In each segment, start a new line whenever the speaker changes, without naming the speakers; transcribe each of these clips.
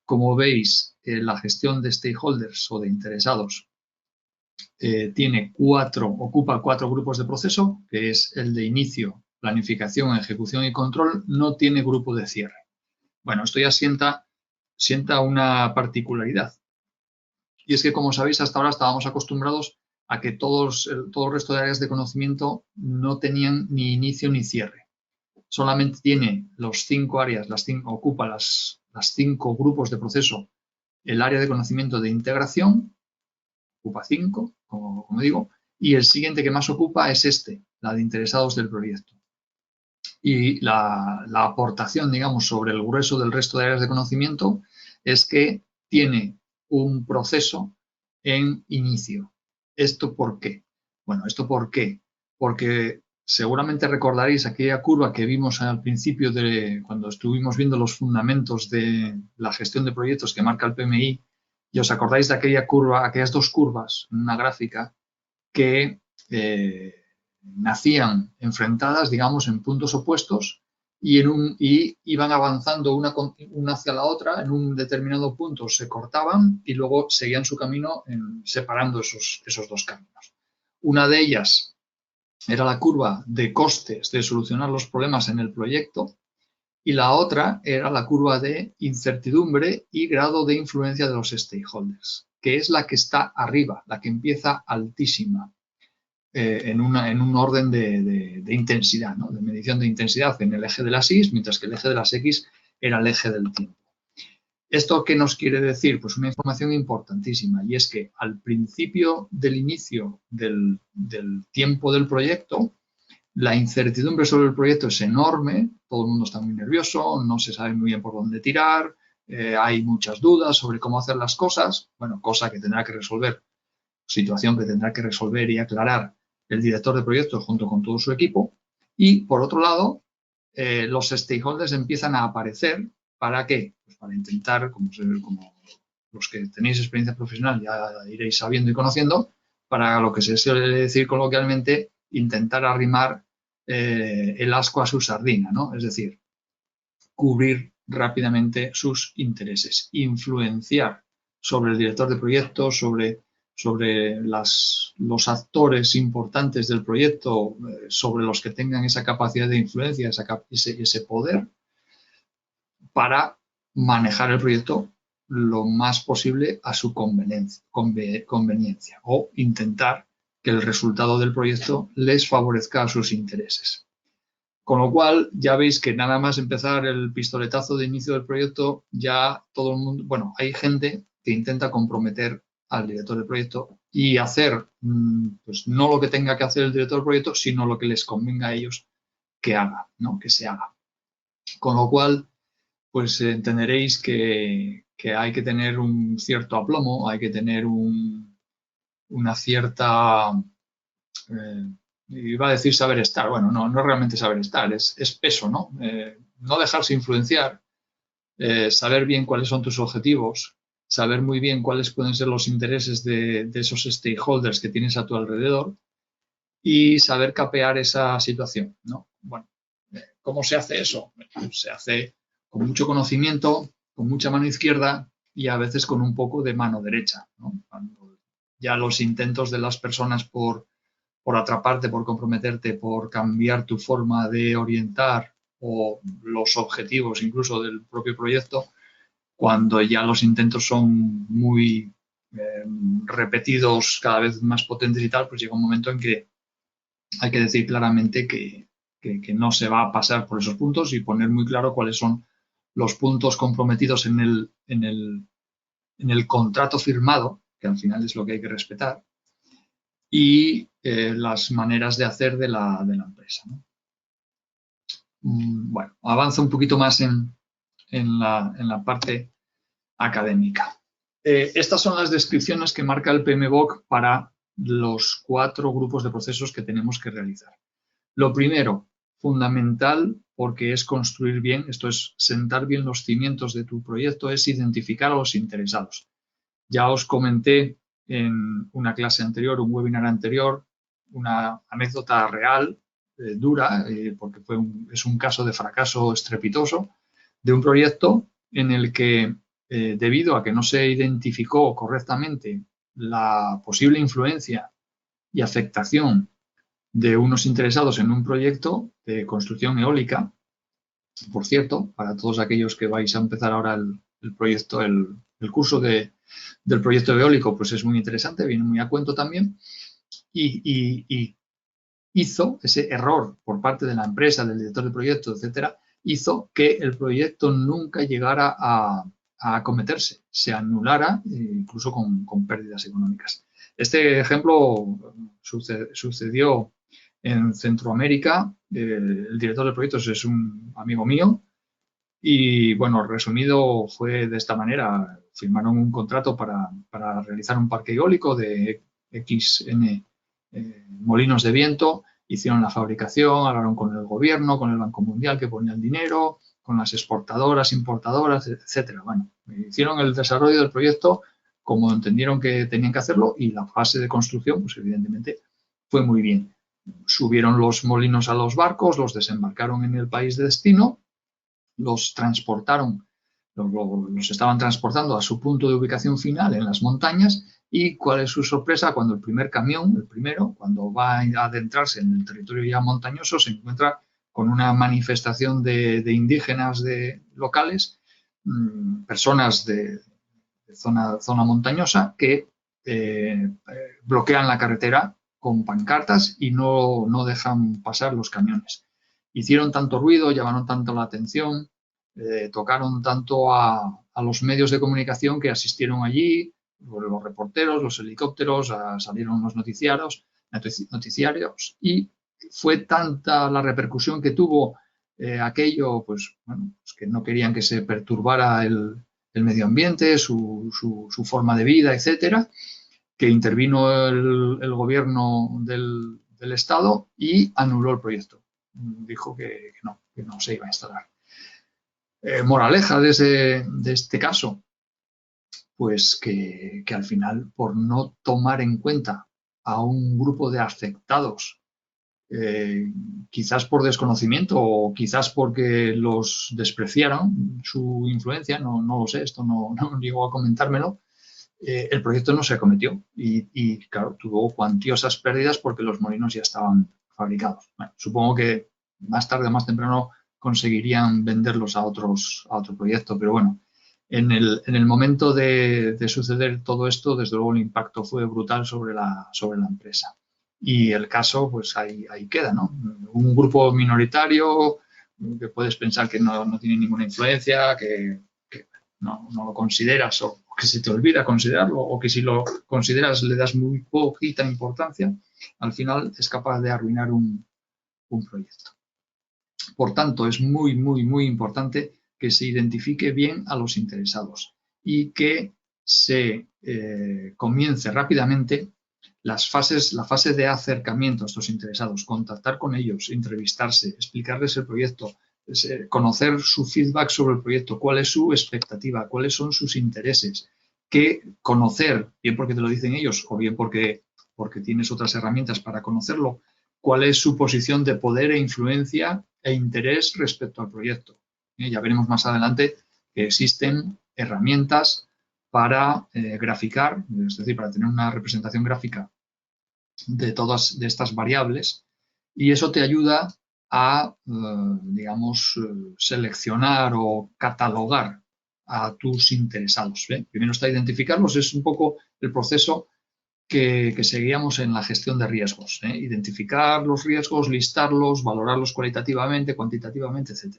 Como veis, la gestión de stakeholders o de interesados ocupa 4 grupos de proceso, que es el de inicio, planificación, ejecución y control. No tiene grupo de cierre. Bueno, esto ya sienta una particularidad. Y es que, como sabéis, hasta ahora estábamos acostumbrados a que todo el resto de áreas de conocimiento no tenían ni inicio ni cierre. Solamente tiene los 5 áreas, ocupa las 5 grupos de proceso. El área de conocimiento de integración ocupa 5, como digo, y el siguiente que más ocupa es la de interesados del proyecto. Y la aportación, digamos, sobre el grueso del resto de áreas de conocimiento es que tiene un proceso en inicio. ¿Esto por qué? Bueno, ¿esto por qué? Porque seguramente recordaréis aquella curva que vimos al principio cuando estuvimos viendo los fundamentos de la gestión de proyectos que marca el PMI, y os acordáis de aquellas 2 curvas en una gráfica que nacían enfrentadas, digamos, en puntos opuestos y iban avanzando una hacia la otra. En un determinado punto se cortaban y luego seguían su camino separando esos 2 caminos. Una de ellas era la curva de costes de solucionar los problemas en el proyecto y la otra era la curva de incertidumbre y grado de influencia de los stakeholders, que es la que está arriba, la que empieza altísima. En un orden de intensidad, ¿no? De medición de intensidad en el eje de las Y, mientras que el eje de las X era el eje del tiempo. ¿Esto qué nos quiere decir? Pues una información importantísima, y es que al principio del inicio del tiempo del proyecto, la incertidumbre sobre el proyecto es enorme, todo el mundo está muy nervioso, no se sabe muy bien por dónde tirar, hay muchas dudas sobre cómo hacer las cosas, bueno, situación que tendrá que resolver y aclarar el director de proyectos junto con todo su equipo. Y, por otro lado, los stakeholders empiezan a aparecer. ¿Para qué? Pues para intentar, como los que tenéis experiencia profesional ya iréis sabiendo y conociendo, para lo que se suele decir coloquialmente, intentar arrimar el ascua a su sardina, ¿no? Es decir, cubrir rápidamente sus intereses, influenciar sobre el director de proyectos, sobre los actores importantes del proyecto, sobre los que tengan esa capacidad de influencia, ese poder, para manejar el proyecto lo más posible a su conveniencia o intentar que el resultado del proyecto les favorezca a sus intereses. Con lo cual, ya veis que nada más empezar el pistoletazo de inicio del proyecto, ya todo el mundo, bueno, hay gente que intenta comprometer al director del proyecto y hacer, pues no lo que tenga que hacer el director del proyecto, sino lo que les convenga a ellos que haga, ¿no? Que se haga. Con lo cual, pues entenderéis que hay que tener un cierto aplomo, hay que tener una cierta... iba a decir saber estar, bueno, no es realmente saber estar, es peso, ¿no? No dejarse influenciar, saber bien cuáles son tus objetivos, saber muy bien cuáles pueden ser los intereses de esos stakeholders que tienes a tu alrededor y saber capear esa situación, ¿no? Bueno, ¿cómo se hace eso? Se hace con mucho conocimiento, con mucha mano izquierda y a veces con un poco de mano derecha, ¿no? Cuando ya los intentos de las personas por atraparte, por comprometerte, por cambiar tu forma de orientar o los objetivos incluso del propio proyecto, cuando ya los intentos son muy repetidos, cada vez más potentes y tal, pues llega un momento en que hay que decir claramente que no se va a pasar por esos puntos y poner muy claro cuáles son los puntos comprometidos en el contrato firmado, que al final es lo que hay que respetar, y las maneras de hacer de la empresa, ¿no? Bueno, avanzo un poquito más en la parte académica. Estas son las descripciones que marca el PMBOK para los 4 grupos de procesos que tenemos que realizar. Lo primero, fundamental, porque es construir bien, esto es sentar bien los cimientos de tu proyecto, es identificar a los interesados. Ya os comenté en una clase anterior, un webinar anterior, una anécdota real, dura, porque es un caso de fracaso estrepitoso de un proyecto en el que debido a que no se identificó correctamente la posible influencia y afectación de unos interesados en un proyecto de construcción eólica. Por cierto, para todos aquellos que vais a empezar ahora el proyecto, el curso del proyecto eólico, pues es muy interesante, viene muy a cuento también, y hizo ese error por parte de la empresa, del director de proyecto, etcétera, hizo que el proyecto nunca llegara a acometerse, se anulara, incluso con pérdidas económicas. Este ejemplo sucedió en Centroamérica. El director de proyectos es un amigo mío y, bueno, resumido fue de esta manera. Firmaron un contrato para realizar un parque eólico de XN molinos de viento, hicieron la fabricación, hablaron con el gobierno, con el Banco Mundial que ponía el dinero, con las exportadoras, importadoras, etcétera. Bueno, hicieron el desarrollo del proyecto como entendieron que tenían que hacerlo y la fase de construcción, pues evidentemente, fue muy bien. Subieron los molinos a los barcos, los desembarcaron en el país de destino, los transportaron, los estaban transportando a su punto de ubicación final en las montañas. Y cuál es su sorpresa cuando el primer camión, el primero, cuando va a adentrarse en el territorio ya montañoso, se encuentra con una manifestación de indígenas locales, personas de zona montañosa, que bloquean la carretera con pancartas y no dejan pasar los camiones. Hicieron tanto ruido, llamaron tanto la atención, tocaron tanto a los medios de comunicación que asistieron allí, los reporteros, los helicópteros, salieron los noticiarios y fue tanta la repercusión que tuvo aquello, pues bueno, pues que no querían que se perturbara el medio ambiente, su forma de vida, etcétera, que intervino el gobierno del Estado y anuló el proyecto. Dijo que no se iba a instalar. Moraleja de este caso, pues que al final, por no tomar en cuenta a un grupo de afectados, quizás por desconocimiento o quizás porque los despreciaron su influencia, no lo sé, esto no llegó a comentármelo, el proyecto no se acometió y claro, tuvo cuantiosas pérdidas porque los molinos ya estaban fabricados. Bueno, supongo que más tarde o más temprano conseguirían venderlos a otro proyecto, pero bueno, en el momento de suceder todo esto, desde luego el impacto fue brutal sobre la empresa. Y el caso, pues ahí queda, ¿no? Un grupo minoritario que puedes pensar que no tiene ninguna influencia, que no lo consideras o que se te olvida considerarlo o que si lo consideras le das muy poquita importancia, al final es capaz de arruinar un proyecto. Por tanto, es muy, muy, muy importante que se identifique bien a los interesados y que se comience rápidamente la fase de acercamiento a estos interesados, contactar con ellos, entrevistarse, explicarles el proyecto, conocer su feedback sobre el proyecto, cuál es su expectativa, cuáles son sus intereses, conocer, bien porque te lo dicen ellos o bien porque tienes otras herramientas para conocerlo, cuál es su posición de poder e influencia e interés respecto al proyecto. Ya veremos más adelante que existen herramientas para graficar, es decir, para tener una representación gráfica de todas estas variables y eso te ayuda a, digamos, seleccionar o catalogar a tus interesados. Primero está identificarlos, es un poco el proceso que seguíamos en la gestión de riesgos. Identificar los riesgos, listarlos, valorarlos cualitativamente, cuantitativamente, etc.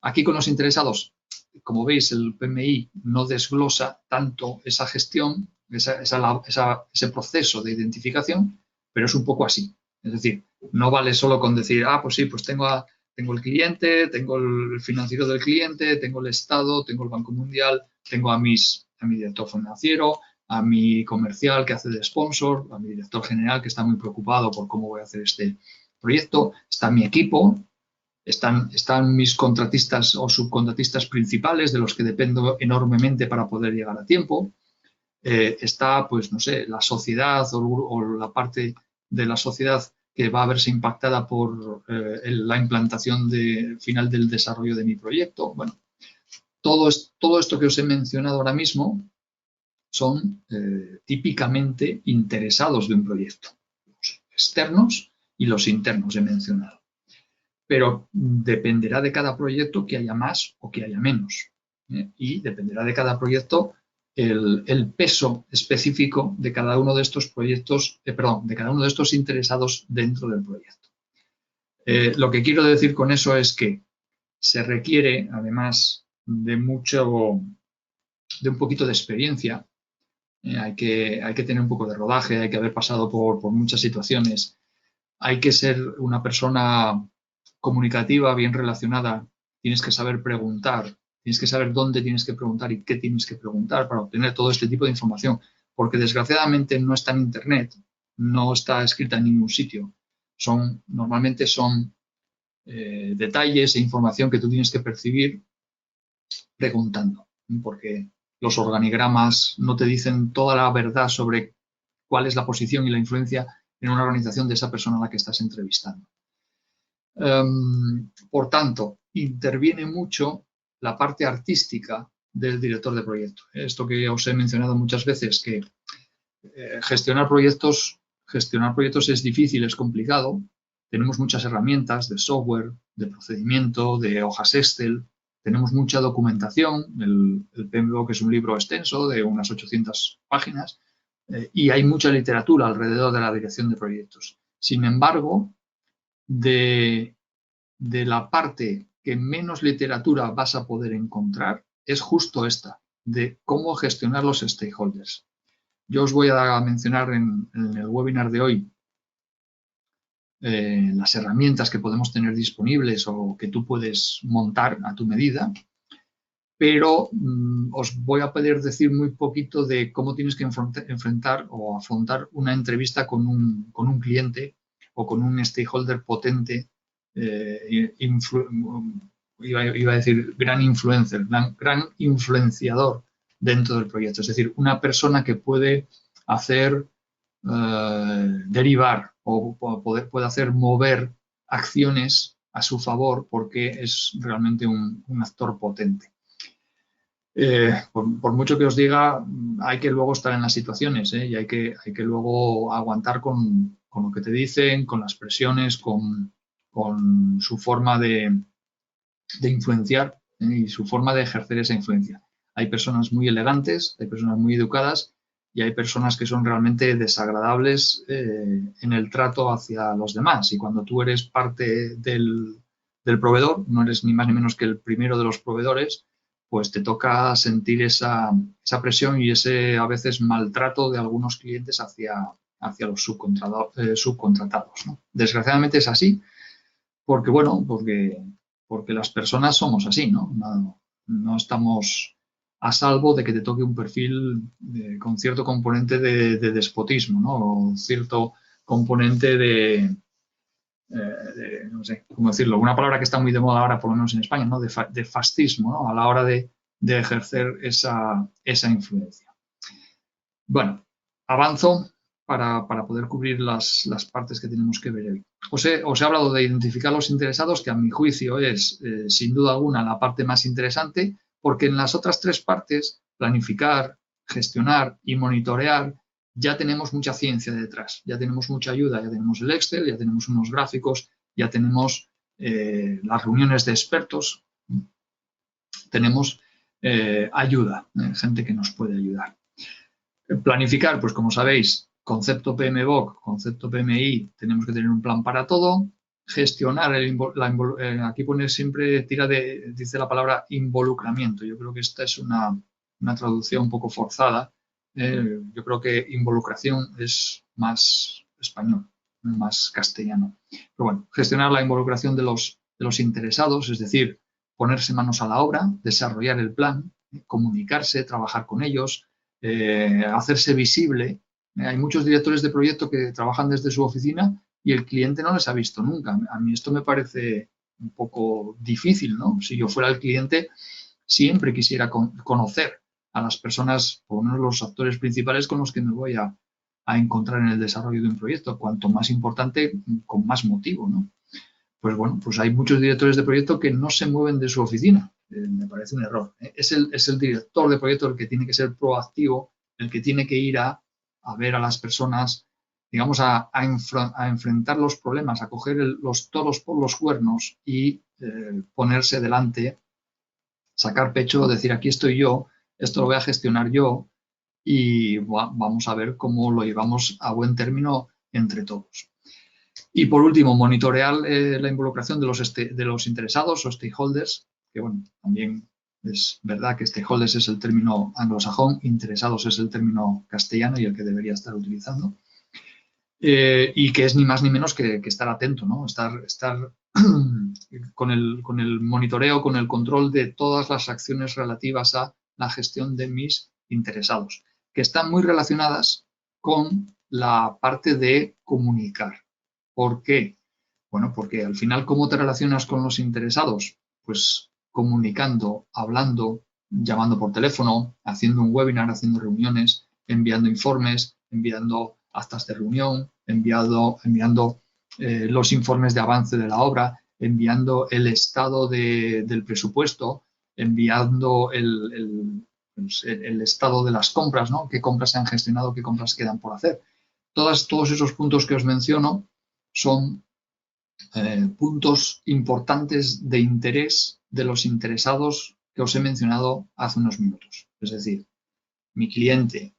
Aquí con los interesados, como veis, el PMI no desglosa tanto esa gestión, ese proceso de identificación, pero es un poco así. Es decir, no vale solo con decir, pues sí, pues tengo el cliente, tengo el financiero del cliente, tengo el Estado, tengo el Banco Mundial, tengo a mi director financiero, a mi comercial que hace de sponsor, a mi director general que está muy preocupado por cómo voy a hacer este proyecto, está mi equipo, están mis contratistas o subcontratistas principales de los que dependo enormemente para poder llegar a tiempo, está, pues no sé, la sociedad o la parte de la sociedad que va a verse impactada por la implantación final del desarrollo de mi proyecto. Bueno, todo esto que os he mencionado ahora mismo son típicamente interesados de un proyecto. Los externos y los internos he mencionado. Pero dependerá de cada proyecto que haya más o que haya menos. Y dependerá de cada proyecto el peso específico de cada uno de estos proyectos, de cada uno de estos interesados dentro del proyecto. Lo que quiero decir con eso es que se requiere, además de un poquito de experiencia, hay que tener un poco de rodaje, hay que haber pasado por muchas situaciones, hay que ser una persona comunicativa, bien relacionada, tienes que saber preguntar, tienes que saber dónde tienes que preguntar y qué tienes que preguntar para obtener todo este tipo de información, porque desgraciadamente no está en Internet, no está escrita en ningún sitio. Normalmente son detalles e información que tú tienes que percibir preguntando, porque los organigramas no te dicen toda la verdad sobre cuál es la posición y la influencia en una organización de esa persona a la que estás entrevistando. Por tanto, interviene mucho la parte artística del director de proyecto. Esto que os he mencionado muchas veces, que gestionar proyectos es difícil, es complicado. Tenemos muchas herramientas de software, de procedimiento, de hojas Excel. Tenemos mucha documentación. El PMBOK es un libro extenso de unas 800 páginas y hay mucha literatura alrededor de la dirección de proyectos. Sin embargo, de la parte que menos literatura vas a poder encontrar es justo esta, de cómo gestionar los stakeholders. Yo os voy a mencionar en el webinar de hoy las herramientas que podemos tener disponibles o que tú puedes montar a tu medida, pero os voy a poder decir muy poquito de cómo tienes que enfrentar o afrontar una entrevista con un cliente o con un stakeholder potente, iba a decir gran influencer, gran influenciador dentro del proyecto. Es decir, una persona que puede hacer derivar o puede hacer mover acciones a su favor porque es realmente un actor potente. Por mucho que os diga, hay que luego estar en las situaciones y hay que luego aguantar con lo que te dicen, con las presiones, con su forma de influenciar y su forma de ejercer esa influencia. Hay personas muy elegantes, hay personas muy educadas y hay personas que son realmente desagradables en el trato hacia los demás. Y cuando tú eres parte del proveedor, no eres ni más ni menos que el primero de los proveedores, pues te toca sentir esa presión y ese a veces maltrato de algunos clientes hacia los subcontratados, ¿no? Desgraciadamente es así, porque las personas somos así, ¿no? No estamos a salvo de que te toque un perfil con cierto componente de despotismo, ¿no? O cierto componente no sé cómo decirlo, una palabra que está muy de moda ahora, por lo menos en España, ¿no? De fascismo, ¿no? A la hora de ejercer esa influencia. Bueno, avanzo para poder cubrir las partes que tenemos que ver hoy. Os he hablado de identificar los interesados, que a mi juicio es, sin duda alguna, la parte más interesante, porque en las otras tres partes, planificar, gestionar y monitorear, ya tenemos mucha ciencia detrás, ya tenemos mucha ayuda, ya tenemos el Excel, ya tenemos unos gráficos, ya tenemos las reuniones de expertos, tenemos ayuda, gente que nos puede ayudar. Planificar, pues como sabéis, concepto PMBOK, concepto PMI, tenemos que tener un plan para todo. Gestionar, aquí pone siempre, dice la palabra involucramiento. Yo creo que esta es una traducción un poco forzada. Yo creo que involucración es más español, más castellano. Pero bueno, gestionar la involucración de los interesados, es decir, ponerse manos a la obra, desarrollar el plan, comunicarse, trabajar con ellos, hacerse visible. Hay muchos directores de proyecto que trabajan desde su oficina y el cliente no les ha visto nunca. A mí esto me parece un poco difícil, ¿no? Si yo fuera el cliente, siempre quisiera conocer a las personas, por lo menos los actores principales con los que me voy a encontrar en el desarrollo de un proyecto. Cuanto más importante, con más motivo, ¿no? Pues bueno, pues hay muchos directores de proyecto que no se mueven de su oficina. me parece un error. Es el director de proyecto el que tiene que ser proactivo, el que tiene que ir a ver a las personas, digamos, a enfrentar los problemas, a coger los toros por los cuernos y ponerse delante, sacar pecho, decir, aquí estoy yo, esto lo voy a gestionar yo y vamos a ver cómo lo llevamos a buen término entre todos. Y por último, monitorear la involucración de los interesados o stakeholders, que bueno, también es verdad que stakeholders es el término anglosajón, interesados es el término castellano y el que debería estar utilizando. Y que es ni más ni menos que estar atento, ¿no? Estar con el monitoreo, con el control de todas las acciones relativas a la gestión de mis interesados, que están muy relacionadas con la parte de comunicar. ¿Por qué? Bueno, porque al final, ¿cómo te relacionas con los interesados? Pues comunicando, hablando, llamando por teléfono, haciendo un webinar, haciendo reuniones, enviando informes, enviando actas de reunión, enviando los informes de avance de la obra, enviando el estado del presupuesto, enviando el estado de las compras, ¿no? Qué compras se han gestionado, qué compras quedan por hacer. Todos esos puntos que os menciono son puntos importantes de interés de los interesados que os he mencionado hace unos minutos. Es decir, mi cliente,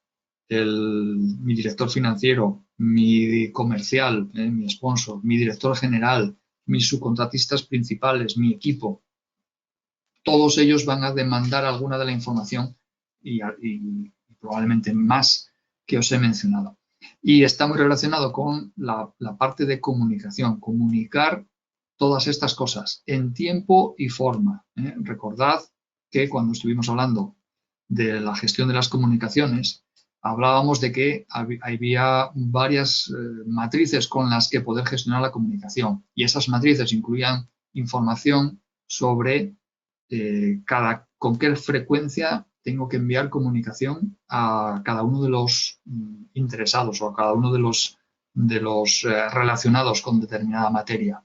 mi director financiero, mi comercial, mi sponsor, mi director general, mis subcontratistas principales, mi equipo, todos ellos van a demandar alguna de la información y probablemente más que os he mencionado. Y está muy relacionado con la parte de comunicación, comunicar todas estas cosas en tiempo y forma. Recordad que cuando estuvimos hablando de la gestión de las comunicaciones, hablábamos de que había varias matrices con las que poder gestionar la comunicación y esas matrices incluían información sobre con qué frecuencia tengo que enviar comunicación a cada uno de los interesados o a cada uno de los relacionados con determinada materia.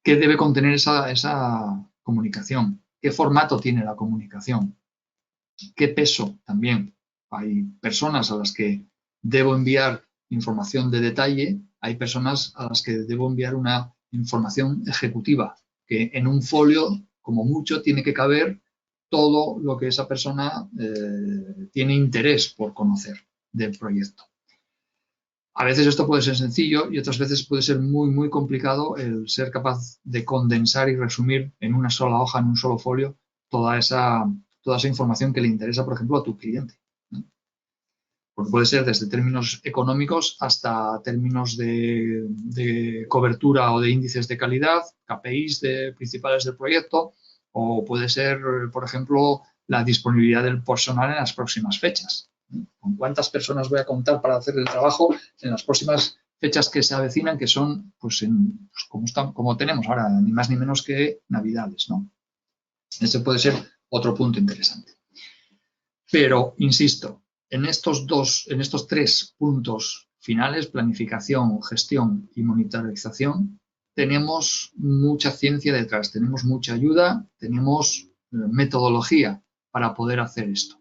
¿Qué debe contener esa comunicación? ¿Qué formato tiene la comunicación? ¿Qué peso también? Hay personas a las que debo enviar información de detalle, hay personas a las que debo enviar una información ejecutiva, que en un folio, como mucho, tiene que caber todo lo que esa persona tiene interés por conocer del proyecto. A veces esto puede ser sencillo y otras veces puede ser muy, muy complicado el ser capaz de condensar y resumir en una sola hoja, en un solo folio, toda esa información que le interesa, por ejemplo, a tu cliente. Porque puede ser desde términos económicos hasta términos de cobertura o de índices de calidad, KPIs principales del proyecto, o puede ser, por ejemplo, la disponibilidad del personal en las próximas fechas. ¿Con cuántas personas voy a contar para hacer el trabajo en las próximas fechas que se avecinan, que son, pues, como tenemos ahora, ni más ni menos que Navidades, ¿no? Ese puede ser otro punto interesante. Pero, insisto, en estos tres puntos finales, planificación, gestión y monitorización, tenemos mucha ciencia detrás, tenemos mucha ayuda, tenemos metodología para poder hacer esto.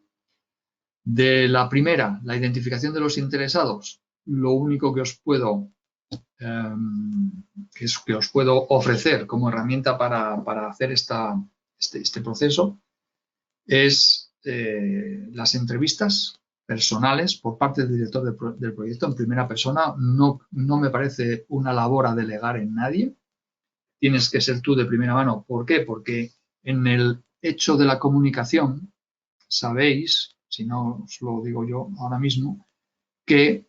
De la primera, la identificación de los interesados, lo único que os puedo ofrecer como herramienta para hacer este proceso es las entrevistas personales por parte del director del proyecto en primera persona. No me parece una labor a delegar en nadie. Tienes que ser tú de primera mano. ¿Por qué? Porque en el hecho de la comunicación sabéis, si no os lo digo yo ahora mismo, que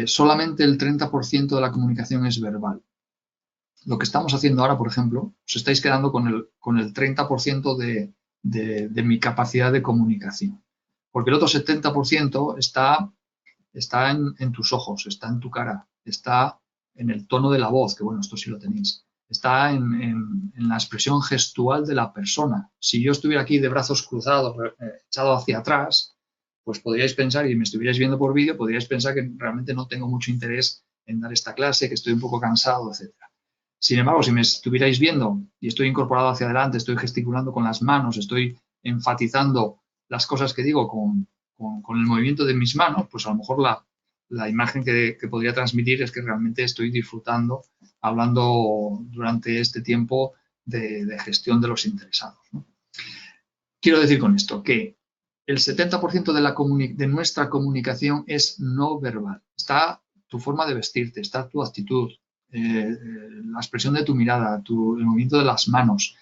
solamente el 30% de la comunicación es verbal. Lo que estamos haciendo ahora, por ejemplo, os estáis quedando con el 30% de mi capacidad de comunicación. Porque el otro 70% está en tus ojos, está en tu cara, está en el tono de la voz, que bueno, esto sí lo tenéis. Está en la expresión gestual de la persona. Si yo estuviera aquí de brazos cruzados, echado hacia atrás, pues podríais pensar, y me estuvierais viendo por vídeo, podríais pensar que realmente no tengo mucho interés en dar esta clase, que estoy un poco cansado, etc. Sin embargo, si me estuvierais viendo y estoy incorporado hacia adelante, estoy gesticulando con las manos, estoy enfatizando las cosas que digo con el movimiento de mis manos, pues a lo mejor la imagen que podría transmitir es que realmente estoy disfrutando, hablando durante este tiempo de gestión de los interesados, ¿no? Quiero decir con esto que el 70% de nuestra comunicación es no verbal. Está tu forma de vestirte, está tu actitud, la expresión de tu mirada, el movimiento de las manos,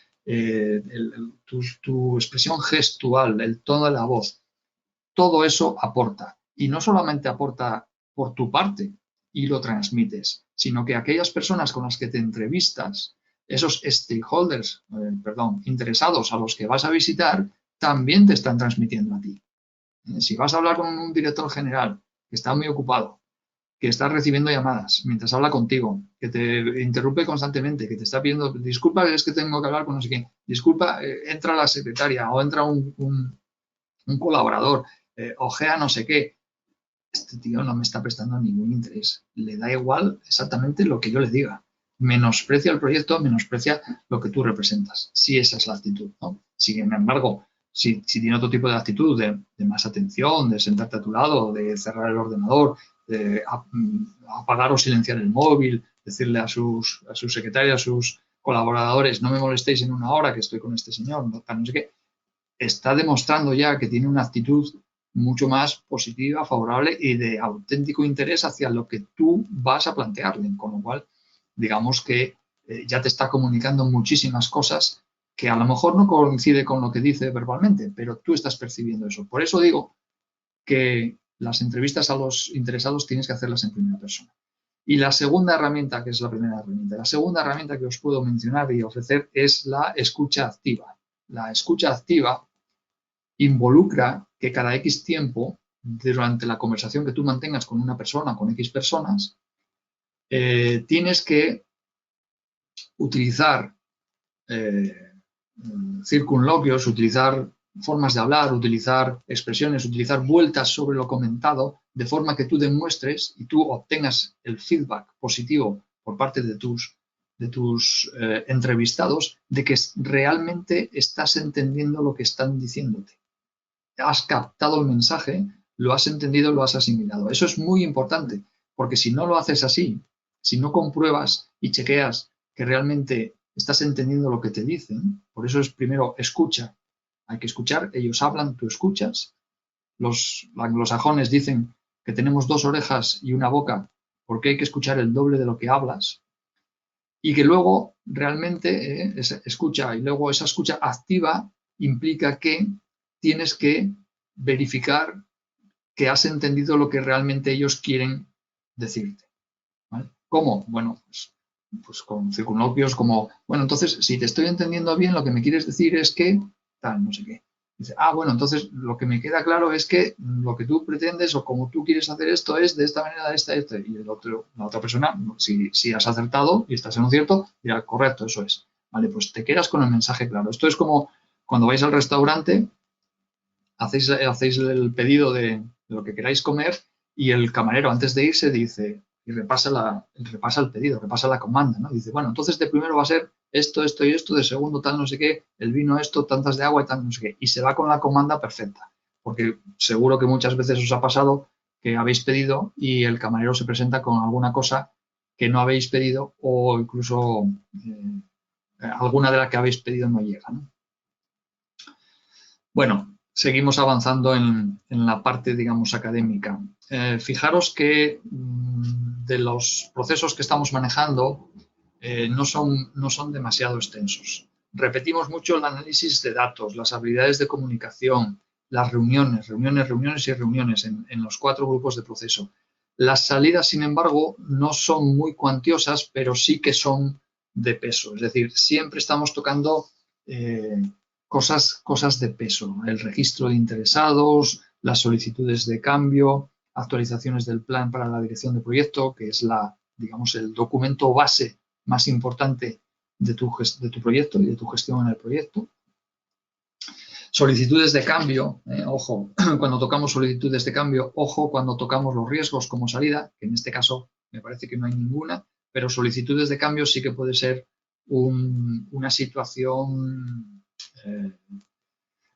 tu expresión gestual, el tono de la voz. Todo eso aporta. Y no solamente aporta por tu parte y lo transmites, sino que aquellas personas con las que te entrevistas, esos stakeholders, interesados a los que vas a visitar, también te están transmitiendo a ti. Si vas a hablar con un director general que está muy ocupado, que está recibiendo llamadas mientras habla contigo, que te interrumpe constantemente, que te está pidiendo, disculpa, es que tengo que hablar con no sé quién, disculpa, entra la secretaria o entra un colaborador, ojea no sé qué. Este tío no me está prestando ningún interés. Le da igual exactamente lo que yo le diga. Menosprecia el proyecto, menosprecia lo que tú representas. Si esa es la actitud, ¿no? Sin embargo, si tiene otro tipo de actitud, de más atención, de sentarte a tu lado, de cerrar el ordenador, de apagar o silenciar el móvil, decirle a sus secretarios, a sus colaboradores, no me molestéis en una hora que estoy con este señor, no sé qué, está demostrando ya que tiene una actitud mucho más positiva, favorable y de auténtico interés hacia lo que tú vas a plantearle, con lo cual, digamos que ya te está comunicando muchísimas cosas que a lo mejor no coincide con lo que dice verbalmente, pero tú estás percibiendo eso. Por eso digo que las entrevistas a los interesados tienes que hacerlas en primera persona. Y la segunda herramienta, que es la primera herramienta, la segunda herramienta que os puedo mencionar y ofrecer es la escucha activa. La escucha activa involucra que cada X tiempo, durante la conversación que tú mantengas con una persona, con X personas, tienes que utilizar circunloquios, utilizar formas de hablar, utilizar expresiones, utilizar vueltas sobre lo comentado, de forma que tú demuestres y tú obtengas el feedback positivo por parte de tus entrevistados de que realmente estás entendiendo lo que están diciéndote. Has captado el mensaje, lo has entendido, lo has asimilado. Eso es muy importante, porque si no lo haces así, si no compruebas y chequeas que realmente estás entendiendo lo que te dicen, por eso es primero escucha. Hay que escuchar, ellos hablan, tú escuchas. Los anglosajones dicen que tenemos 2 orejas y una boca porque hay que escuchar el doble de lo que hablas. Y que luego realmente escucha, y luego esa escucha activa implica que tienes que verificar que has entendido lo que realmente ellos quieren decirte, ¿vale? ¿Cómo? Bueno, pues con circunloquios como, bueno, entonces, si te estoy entendiendo bien, lo que me quieres decir es que tal, no sé qué. Dice, bueno, entonces lo que me queda claro es que lo que tú pretendes o como tú quieres hacer esto es de esta manera, de esta. Y la otra persona, si has acertado y estás en lo cierto, dirá, correcto, eso es. Vale, pues te quedas con el mensaje claro. Esto es como cuando vais al restaurante, hacéis el pedido de lo que queráis comer y el camarero antes de irse dice, y repasa el pedido, repasa la comanda, ¿no? Dice, bueno, entonces de primero va a ser esto, esto y esto, de segundo tal no sé qué, el vino esto, tantas de agua y tal no sé qué, y se va con la comanda perfecta, porque seguro que muchas veces os ha pasado que habéis pedido y el camarero se presenta con alguna cosa que no habéis pedido o incluso alguna de las que habéis pedido no llega, ¿no? Bueno, seguimos avanzando en la parte, digamos, académica. Fijaros que de los procesos que estamos manejando no son demasiado extensos. Repetimos mucho el análisis de datos, las habilidades de comunicación, las reuniones en los 4 grupos de proceso. Las salidas, sin embargo, no son muy cuantiosas, pero sí que son de peso. Es decir, siempre estamos tocando cosas de peso, el registro de interesados, las solicitudes de cambio, actualizaciones del plan para la dirección de proyecto, que es digamos, el documento base más importante de tu proyecto y de tu gestión en el proyecto. Solicitudes de cambio, ojo, cuando tocamos solicitudes de cambio, ojo cuando tocamos los riesgos como salida, que en este caso me parece que no hay ninguna, pero solicitudes de cambio sí que puede ser una situación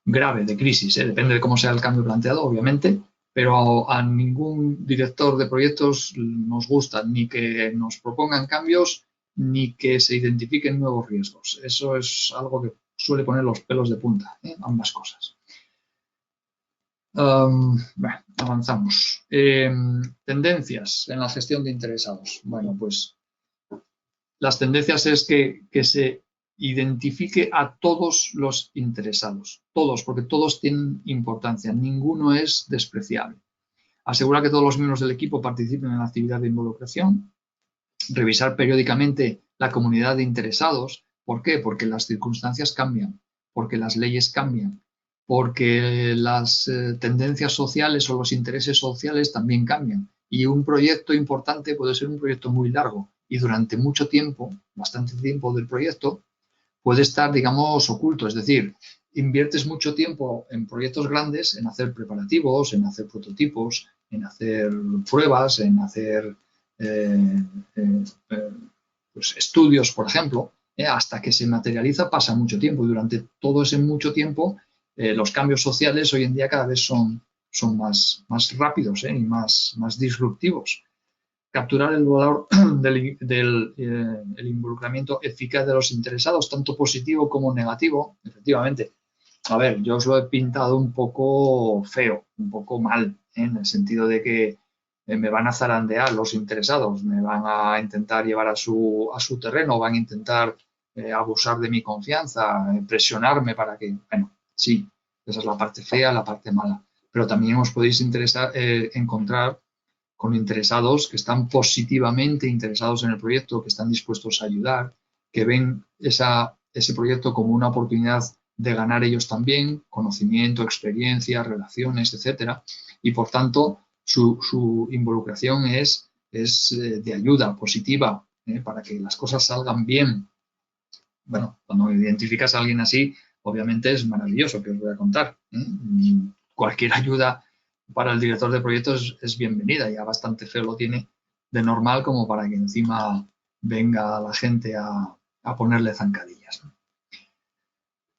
grave de crisis, depende de cómo sea el cambio planteado, obviamente, pero a ningún director de proyectos nos gusta ni que nos propongan cambios ni que se identifiquen nuevos riesgos. Eso es algo que suele poner los pelos de punta, ambas cosas. Bueno, avanzamos. Tendencias en la gestión de interesados. Bueno, pues las tendencias es que se identifique a todos los interesados, todos, porque todos tienen importancia, ninguno es despreciable. Asegura que todos los miembros del equipo participen en la actividad de involucración, revisar periódicamente la comunidad de interesados. ¿Por qué? Porque las circunstancias cambian, porque las leyes cambian, porque las tendencias sociales o los intereses sociales también cambian. Y un proyecto importante puede ser un proyecto muy largo y durante mucho tiempo, bastante tiempo del proyecto, puede estar, digamos, oculto. Es decir, inviertes mucho tiempo en proyectos grandes, en hacer preparativos, en hacer prototipos, en hacer pruebas, en hacer pues estudios, por ejemplo, hasta que se materializa pasa mucho tiempo y durante todo ese mucho tiempo los cambios sociales hoy en día cada vez son más rápidos y más disruptivos. Capturar el valor del involucramiento eficaz de los interesados, tanto positivo como negativo. Efectivamente, a ver, yo os lo he pintado un poco feo, un poco mal, en el sentido de que me van a zarandear los interesados, me van a intentar llevar a su terreno, van a intentar abusar de mi confianza, presionarme para que, bueno, sí, esa es la parte fea, la parte mala. Pero también os podéis encontrar con interesados que están positivamente interesados en el proyecto, que están dispuestos a ayudar, que ven ese proyecto como una oportunidad de ganar ellos también, conocimiento, experiencia, relaciones, etcétera, y por tanto su involucración es de ayuda positiva para que las cosas salgan bien. Bueno, cuando identificas a alguien así, obviamente es maravilloso, que os voy a contar. Cualquier ayuda para el director de proyectos es bienvenida, ya bastante feo lo tiene de normal como para que encima venga la gente a ponerle zancadillas.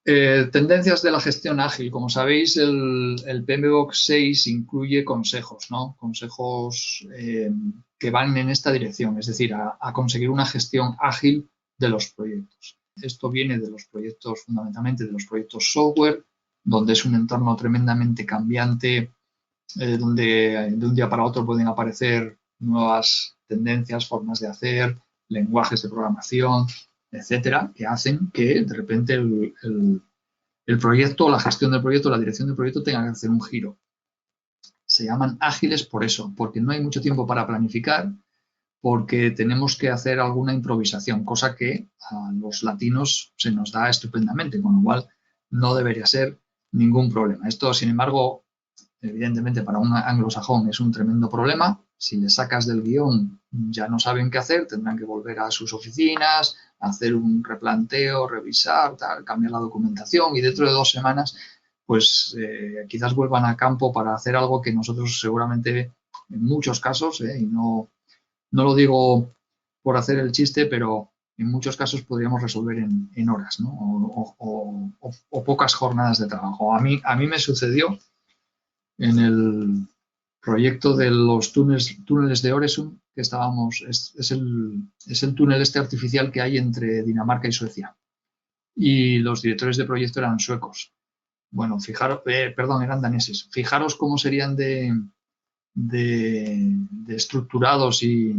Tendencias de la gestión ágil. Como sabéis, el PMBOK 6 incluye consejos, ¿no? Consejos que van en esta dirección, es decir, a conseguir una gestión ágil de los proyectos. Esto viene de los proyectos, fundamentalmente de los proyectos software, donde es un entorno tremendamente cambiante, donde de un día para otro pueden aparecer nuevas tendencias, formas de hacer, lenguajes de programación, etcétera, que hacen que de repente el proyecto, la gestión del proyecto, la dirección del proyecto tenga que hacer un giro. Se llaman ágiles por eso, porque no hay mucho tiempo para planificar, porque tenemos que hacer alguna improvisación, cosa que a los latinos se nos da estupendamente, con lo cual no debería ser ningún problema. Esto, sin embargo, evidentemente para un anglosajón es un tremendo problema. Si le sacas del guión ya no saben qué hacer, tendrán que volver a sus oficinas, hacer un replanteo, revisar, cambiar la documentación y dentro de 2 semanas pues quizás vuelvan a campo para hacer algo que nosotros seguramente en muchos casos, y no lo digo por hacer el chiste, pero en muchos casos podríamos resolver en horas, ¿no? o pocas jornadas de trabajo. A mí me sucedió en el proyecto de los túneles de Øresund, que estábamos, es el túnel artificial que hay entre Dinamarca y Suecia. Y los directores de proyecto eran suecos. Bueno, fijaros, eran daneses. Fijaros cómo serían de estructurados y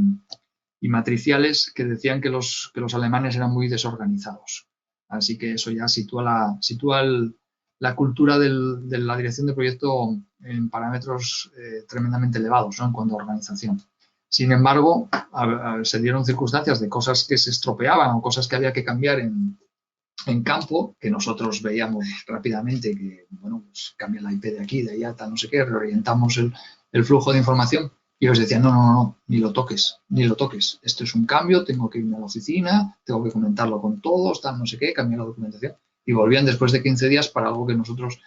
matriciales, que decían que los alemanes eran muy desorganizados. Así que eso ya sitúa la cultura de la dirección de proyecto en parámetros tremendamente elevados, ¿no? En cuanto a organización. Sin embargo, se dieron circunstancias de cosas que se estropeaban o cosas que había que cambiar en campo, que nosotros veíamos rápidamente que, bueno, pues cambia la IP de aquí, de allá, tal, no sé qué, reorientamos el flujo de información y os decían, no, ni lo toques, esto es un cambio, tengo que irme a la oficina, tengo que comentarlo con todos, tal, no sé qué, cambiar la documentación. Y volvían después de 15 días para algo que nosotros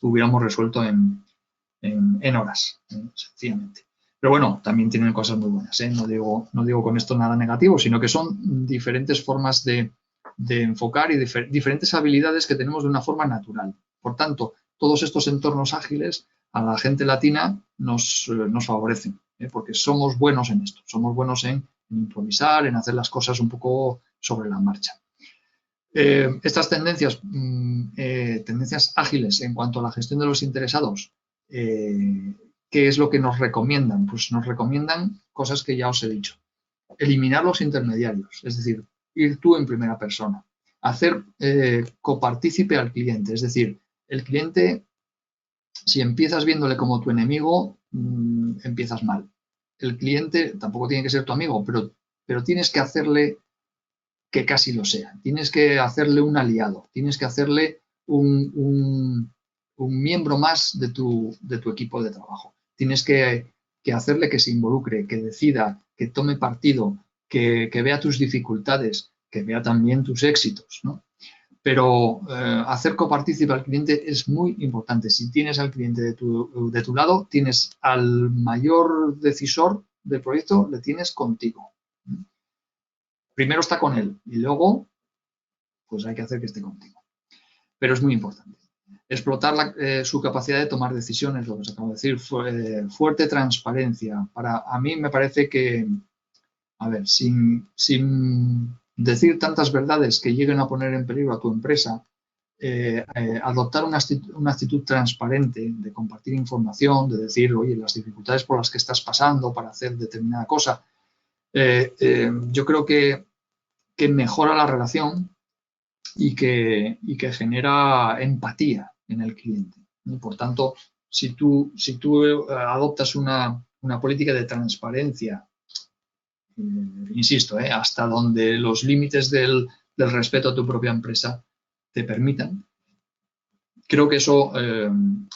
hubiéramos resuelto en horas, sencillamente. Pero bueno, también tienen cosas muy buenas, ¿eh? No digo con esto nada negativo, sino que son diferentes formas de enfocar y diferentes habilidades que tenemos de una forma natural. Por tanto, todos estos entornos ágiles a la gente latina nos favorecen, ¿eh? Porque somos buenos en esto, somos buenos en improvisar, en hacer las cosas un poco sobre la marcha. Estas tendencias, tendencias ágiles en cuanto a la gestión de los interesados, ¿qué es lo que nos recomiendan? Pues nos recomiendan cosas que ya os he dicho. Eliminar los intermediarios, es decir, ir tú en primera persona. Hacer copartícipe al cliente, es decir, el cliente, si empiezas viéndole como tu enemigo, empiezas mal. El cliente tampoco tiene que ser tu amigo, pero tienes que hacerle que casi lo sea. Tienes que hacerle un aliado, tienes que hacerle un miembro más de tu equipo de trabajo. Tienes que hacerle que se involucre, que decida, que tome partido, que vea tus dificultades, que vea también tus éxitos, ¿no? Pero hacer copartícipe al cliente es muy importante. Si tienes al cliente de tu lado, tienes al mayor decisor del proyecto, le tienes contigo. Primero está con él y luego pues hay que hacer que esté contigo. Pero es muy importante. Explotar su capacidad de tomar decisiones, lo que os acabo de decir, fuerte transparencia. A mí me parece que, a ver, sin decir tantas verdades que lleguen a poner en peligro a tu empresa, adoptar una actitud transparente de compartir información, de decir, oye, las dificultades por las que estás pasando para hacer determinada cosa, yo creo que mejora la relación y que genera empatía en el cliente. Y por tanto, si tú adoptas una política de transparencia, insisto, hasta donde los límites del respeto a tu propia empresa te permitan, creo que eso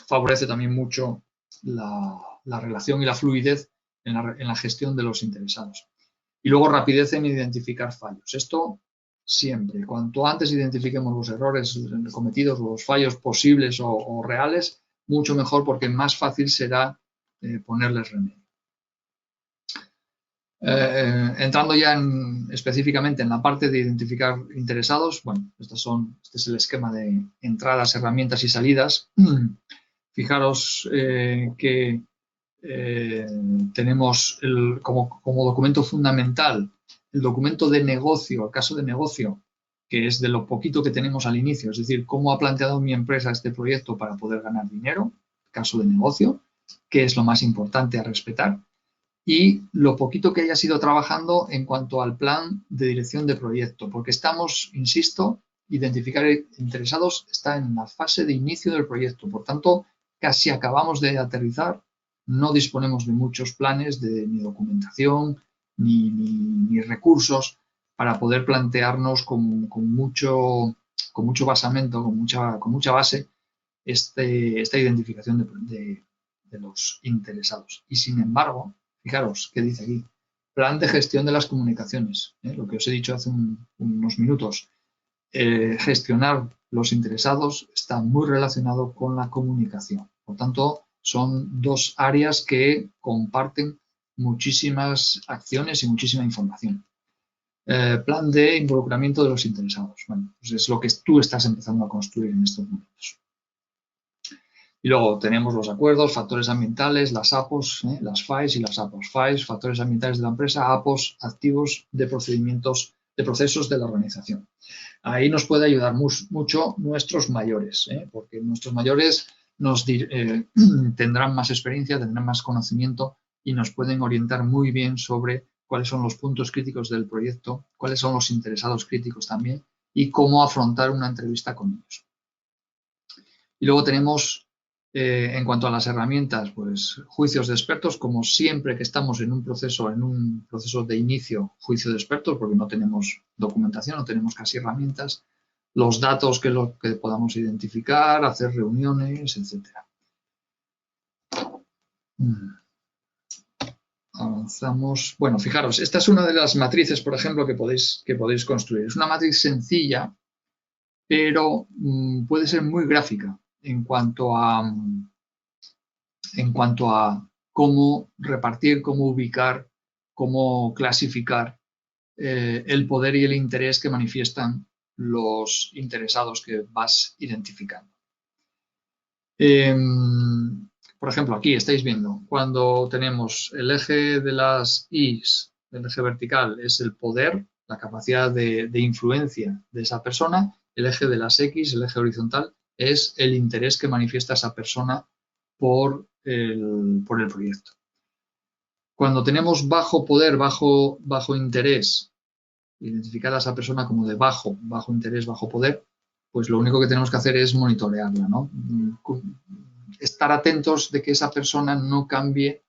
favorece también mucho la relación y la fluidez en la gestión de los interesados. Y luego rapidez en identificar fallos. Esto siempre. Cuanto antes identifiquemos los errores cometidos, los fallos posibles o reales, mucho mejor porque más fácil será ponerles remedio. Entrando ya específicamente en la parte de identificar interesados, bueno, este es el esquema de entradas, herramientas y salidas. Fijaros que tenemos como documento fundamental el documento de negocio, el caso de negocio, que es de lo poquito que tenemos al inicio, es decir, cómo ha planteado mi empresa este proyecto para poder ganar dinero, caso de negocio, que es lo más importante a respetar, y lo poquito que haya ido trabajando en cuanto al plan de dirección de proyecto, porque estamos, insisto, identificar interesados está en la fase de inicio del proyecto, por tanto, casi acabamos de aterrizar, no disponemos de muchos planes, ni documentación, ni recursos para poder plantearnos con mucho basamento, con mucha base, esta identificación de los interesados. Y sin embargo, fijaros qué dice aquí, plan de gestión de las comunicaciones, lo que os he dicho hace unos minutos. Gestionar los interesados está muy relacionado con la comunicación. Por tanto, son dos áreas que comparten muchísimas acciones y muchísima información. Plan de involucramiento de los interesados. Bueno, pues es lo que tú estás empezando a construir en estos momentos. Y luego tenemos los acuerdos, factores ambientales, las APOs, las FAEs y las APOs. FAEs, factores ambientales de la empresa, APOs, activos de procedimientos, de procesos de la organización. Ahí nos puede ayudar mucho nuestros mayores, porque nuestros mayores tendrán más experiencia, tendrán más conocimiento y nos pueden orientar muy bien sobre cuáles son los puntos críticos del proyecto, cuáles son los interesados críticos también y cómo afrontar una entrevista con ellos. Y luego tenemos, en cuanto a las herramientas, pues juicios de expertos, como siempre que estamos en un proceso de inicio, juicio de expertos, porque no tenemos documentación, no tenemos casi herramientas, los datos que podamos identificar, hacer reuniones, etc. Avanzamos. Bueno, fijaros, esta es una de las matrices, por ejemplo, que podéis construir. Es una matriz sencilla, pero puede ser muy gráfica en cuanto a cómo repartir, cómo ubicar, cómo clasificar el poder y el interés que manifiestan los interesados que vas identificando. Por ejemplo, aquí estáis viendo, cuando tenemos el eje de las I's, el eje vertical es el poder, la capacidad de influencia de esa persona, el eje de las X, el eje horizontal, es el interés que manifiesta esa persona por el proyecto. Cuando tenemos bajo poder, bajo interés, identificar a esa persona como de bajo interés, bajo poder, pues lo único que tenemos que hacer es monitorearla, ¿no? Estar atentos de que esa persona no cambie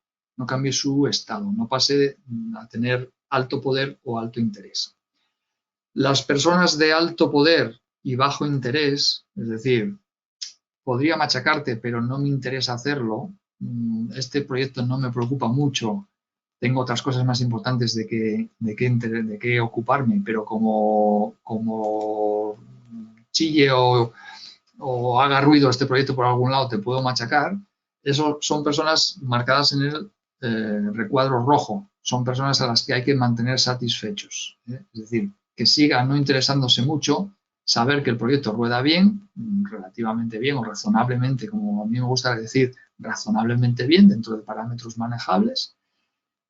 su estado, no pase a tener alto poder o alto interés. Las personas de alto poder y bajo interés, es decir, podría machacarte, pero no me interesa hacerlo, este proyecto no me preocupa mucho, tengo otras cosas más importantes de qué ocuparme, pero como chille o haga ruido este proyecto por algún lado, te puedo machacar. Eso son personas marcadas en el recuadro rojo, son personas a las que hay que mantener satisfechos. Es decir, que siga no interesándose mucho, saber que el proyecto rueda bien, relativamente bien o razonablemente, como a mí me gusta decir, razonablemente bien dentro de parámetros manejables,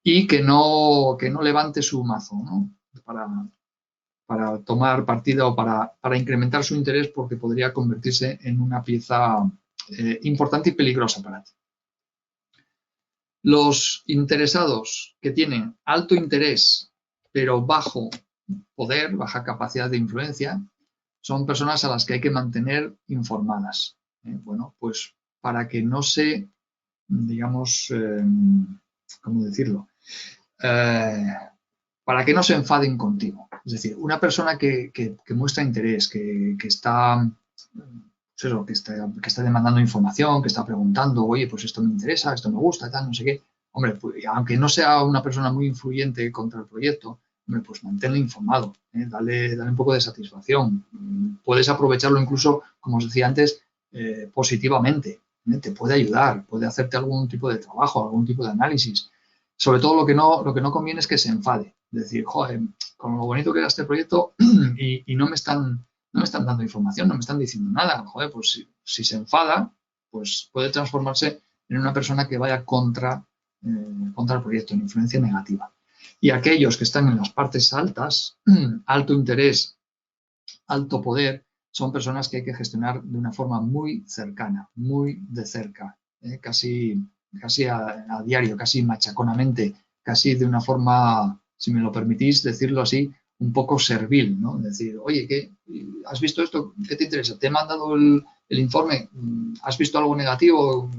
y que no levante su mazo, ¿no? Para tomar partida o para incrementar su interés, porque podría convertirse en una pieza importante y peligrosa para ti. Los interesados que tienen alto interés pero bajo poder, baja capacidad de influencia, son personas a las que hay que mantener informadas. Bueno, pues para que no se, digamos, ¿cómo decirlo? Para que no se enfaden contigo. Es decir, una persona que muestra interés, que está demandando información, que está preguntando, oye, pues esto me interesa, esto me gusta, tal, no sé qué. Hombre, pues, aunque no sea una persona muy influyente contra el proyecto, hombre, pues manténle informado, dale un poco de satisfacción. Puedes aprovecharlo incluso, como os decía antes, positivamente. Te puede ayudar, puede hacerte algún tipo de trabajo, algún tipo de análisis. Sobre todo lo que no conviene es que se enfade. Es decir, joder, con lo bonito que era este proyecto y no me están dando información, no me están diciendo nada. Joder, pues si se enfada, pues puede transformarse en una persona que vaya contra el proyecto, en influencia negativa. Y aquellos que están en las partes altas, alto interés, alto poder, son personas que hay que gestionar de una forma muy cercana, muy de cerca, casi a diario, casi machaconamente, casi de una forma, si me lo permitís decirlo así, un poco servil, ¿no? Es decir, oye, ¿has visto esto? ¿Qué te interesa? ¿Te he mandado el informe? ¿Has visto algo negativo?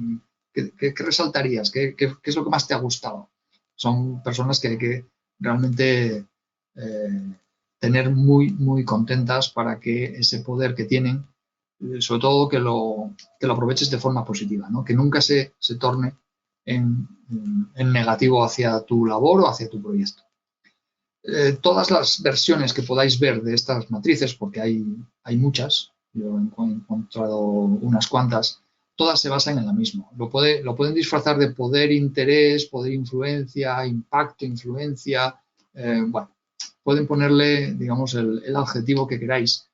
¿Qué resaltarías? ¿Qué es lo que más te ha gustado? Son personas que hay que realmente tener muy, muy contentas para que ese poder que tienen, sobre todo que lo aproveches de forma positiva, ¿no? Que nunca se torne en negativo hacia tu labor o hacia tu proyecto. Todas las versiones que podáis ver de estas matrices, porque hay muchas, yo he encontrado unas cuantas, todas se basan en la misma. Lo pueden disfrazar de poder, interés, poder, influencia, impacto, influencia, bueno, pueden ponerle, digamos, el adjetivo que queráis,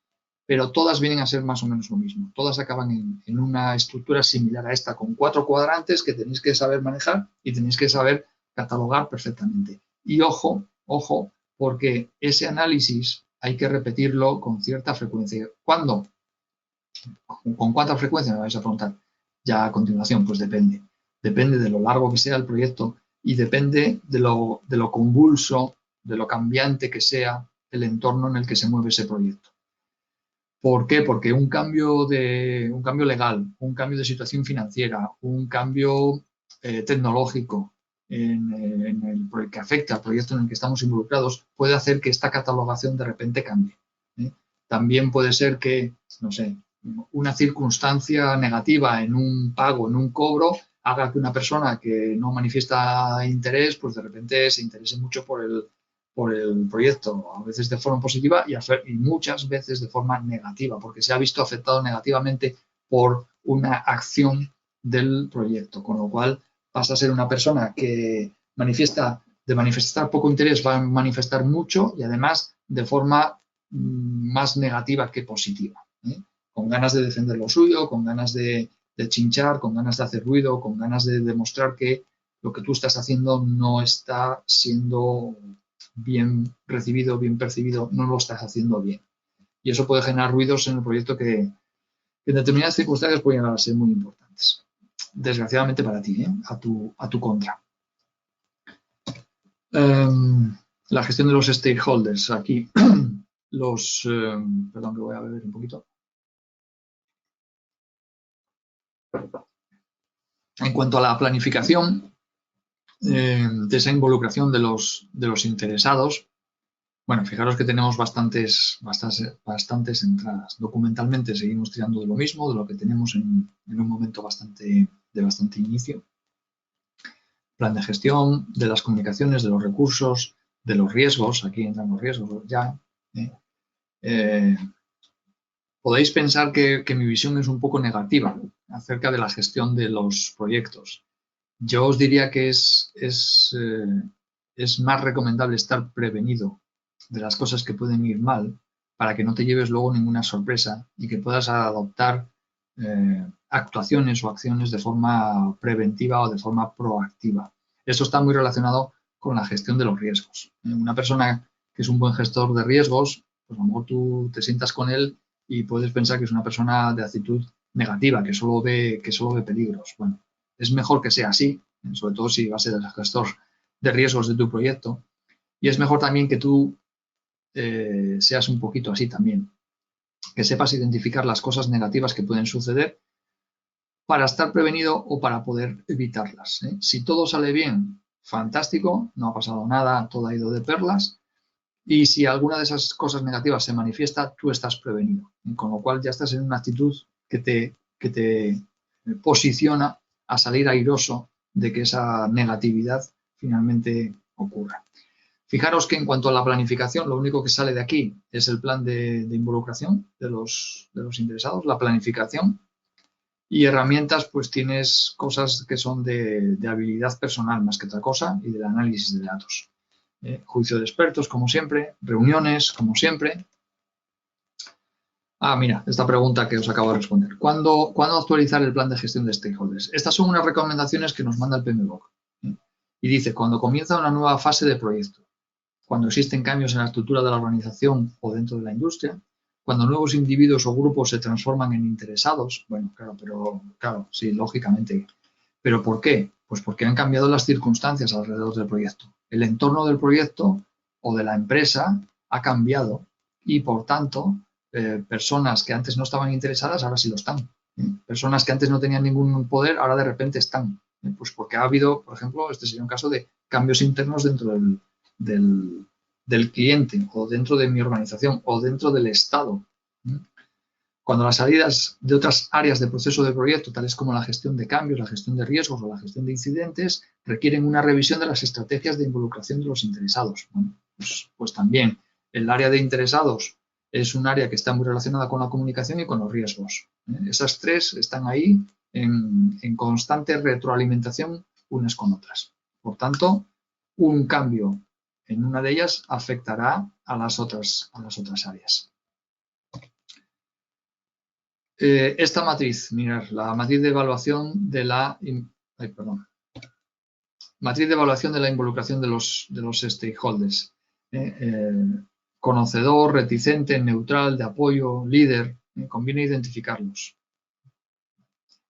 pero todas vienen a ser más o menos lo mismo. Todas acaban en una estructura similar a esta, con 4 cuadrantes que tenéis que saber manejar y tenéis que saber catalogar perfectamente. Y ojo, porque ese análisis hay que repetirlo con cierta frecuencia. ¿Cuándo? ¿Con cuánta frecuencia me vais a preguntar? Ya a continuación, pues depende. Depende de lo largo que sea el proyecto y depende de lo convulso, de lo cambiante que sea el entorno en el que se mueve ese proyecto. ¿Por qué? Porque un cambio legal, un cambio de situación financiera, un cambio tecnológico que afecta al proyecto en el que estamos involucrados puede hacer que esta catalogación de repente cambie. También puede ser que, no sé, una circunstancia negativa en un pago, en un cobro, haga que una persona que no manifiesta interés, pues de repente se interese mucho por el proyecto, a veces de forma positiva y muchas veces de forma negativa, porque se ha visto afectado negativamente por una acción del proyecto, con lo cual pasa a ser una persona que de manifestar poco interés, va a manifestar mucho y además de forma más negativa que positiva, con ganas de defender lo suyo, con ganas de chinchar, con ganas de hacer ruido, con ganas de demostrar que lo que tú estás haciendo no está siendo bien recibido, bien percibido, no lo estás haciendo bien. Y eso puede generar ruidos en el proyecto que en determinadas circunstancias pueden llegar a ser muy importantes. Desgraciadamente para ti, a tu contra. La gestión de los stakeholders. Aquí perdón, que voy a beber un poquito. En cuanto a la planificación de esa involucración de los interesados, bueno, fijaros que tenemos bastantes entradas. Documentalmente seguimos tirando de lo mismo, de lo que tenemos en un momento de bastante inicio. Plan de gestión, de las comunicaciones, de los recursos, de los riesgos. Aquí entran los riesgos ya. Podéis pensar que mi visión es un poco negativa acerca de la gestión de los proyectos. Yo os diría que es más recomendable estar prevenido de las cosas que pueden ir mal para que no te lleves luego ninguna sorpresa y que puedas adoptar actuaciones o acciones de forma preventiva o de forma proactiva. Esto está muy relacionado con la gestión de los riesgos. Una persona que es un buen gestor de riesgos, pues a lo mejor tú te sientas con él y puedes pensar que es una persona de actitud negativa, que solo ve peligros. Bueno, es mejor que sea así, sobre todo si vas a ser el gestor de riesgos de tu proyecto. Y es mejor también que tú seas un poquito así también, que sepas identificar las cosas negativas que pueden suceder para estar prevenido o para poder evitarlas. Si todo sale bien, fantástico, no ha pasado nada, todo ha ido de perlas. Y si alguna de esas cosas negativas se manifiesta, tú estás prevenido. Con lo cual ya estás en una actitud que te posiciona a salir airoso de que esa negatividad finalmente ocurra. Fijaros que en cuanto a la planificación, lo único que sale de aquí es el plan de involucración de los interesados, la planificación. Y herramientas, pues tienes cosas que son de habilidad personal más que otra cosa y del análisis de datos. Juicio de expertos, como siempre, reuniones, como siempre. Mira, esta pregunta que os acabo de responder. ¿Cuándo actualizar el plan de gestión de stakeholders? Estas son unas recomendaciones que nos manda el PMBOK. Y dice, cuando comienza una nueva fase de proyecto, cuando existen cambios en la estructura de la organización o dentro de la industria, cuando nuevos individuos o grupos se transforman en interesados. Bueno, claro, sí, lógicamente. ¿Pero por qué? Pues porque han cambiado las circunstancias alrededor del proyecto. El entorno del proyecto o de la empresa ha cambiado y, por tanto, personas que antes no estaban interesadas ahora sí lo están. Personas que antes no tenían ningún poder ahora de repente están. Pues porque ha habido, por ejemplo, este sería un caso de cambios internos dentro del cliente o dentro de mi organización o dentro del Estado. Cuando las salidas de otras áreas de proceso de proyecto, tales como la gestión de cambios, la gestión de riesgos o la gestión de incidentes, requieren una revisión de las estrategias de involucración de los interesados. Bueno, pues también el área de interesados es un área que está muy relacionada con la comunicación y con los riesgos. Esas tres están ahí en constante retroalimentación unas con otras. Por tanto, un cambio en una de ellas afectará a las otras áreas. Esta matriz, mirad, la matriz de evaluación de la involucración de los stakeholders. Conocedor, reticente, neutral, de apoyo, líder. Conviene identificarlos.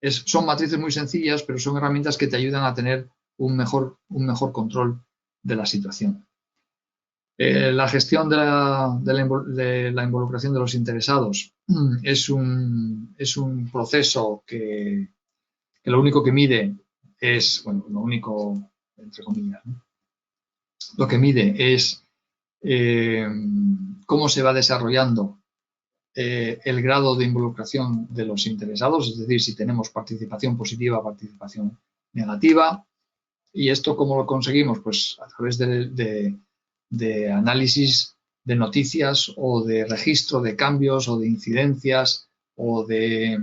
Son matrices muy sencillas, pero son herramientas que te ayudan a tener un mejor control de la situación. La gestión de la involucración de los interesados es un proceso que lo único que mide es, bueno, lo único, entre comillas, ¿no? Lo que mide es cómo se va desarrollando el grado de involucración de los interesados, es decir, si tenemos participación positiva, participación negativa. ¿Y esto cómo lo conseguimos? Pues a través de análisis de noticias o de registro de cambios o de incidencias o de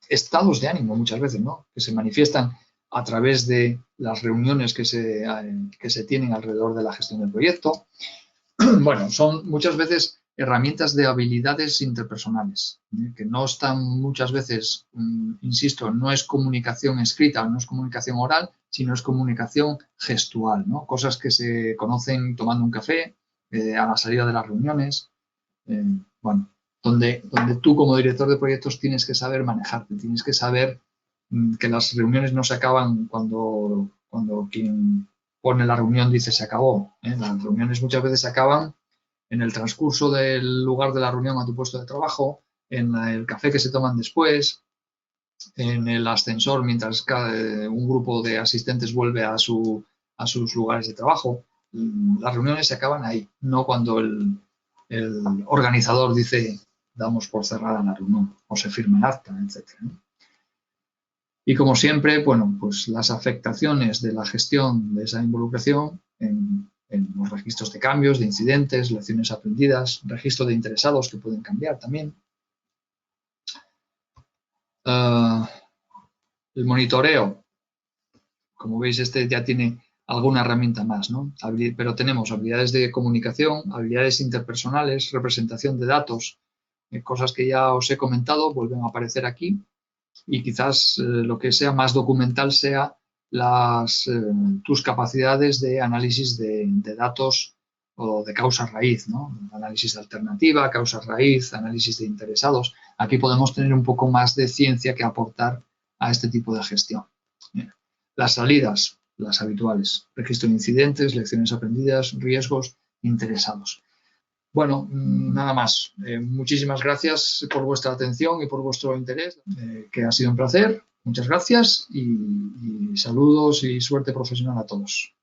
estados de ánimo muchas veces, ¿no? Que se manifiestan a través de las reuniones que se tienen alrededor de la gestión del proyecto. Bueno, son muchas veces herramientas de habilidades interpersonales, que no están muchas veces, insisto, no es comunicación escrita, no es comunicación oral, sino es comunicación gestual, ¿no? Cosas que se conocen tomando un café, a la salida de las reuniones, bueno, donde tú como director de proyectos tienes que saber manejarte, tienes que saber que las reuniones no se acaban cuando quien pone la reunión dice se acabó. Las reuniones muchas veces se acaban en el transcurso del lugar de la reunión a tu puesto de trabajo, en el café que se toman después, en el ascensor mientras un grupo de asistentes vuelve a sus lugares de trabajo. Las reuniones se acaban ahí, no cuando el organizador dice damos por cerrada la reunión o se firma el acta, etc. Y como siempre, bueno, pues las afectaciones de la gestión de esa involucración en los registros de cambios, de incidentes, lecciones aprendidas, registro de interesados que pueden cambiar también. El monitoreo, como veis, este ya tiene alguna herramienta más, ¿no? Pero tenemos habilidades de comunicación, habilidades interpersonales, representación de datos, cosas que ya os he comentado, vuelven a aparecer aquí. Y quizás lo que sea más documental sea tus capacidades de análisis de datos o de causa raíz, ¿no? Análisis de alternativa, causa raíz, análisis de interesados. Aquí podemos tener un poco más de ciencia que aportar a este tipo de gestión. Las salidas, las habituales, registro de incidentes, lecciones aprendidas, riesgos, interesados. Bueno, nada más. Muchísimas gracias por vuestra atención y por vuestro interés, que ha sido un placer. Muchas gracias y saludos y suerte profesional a todos.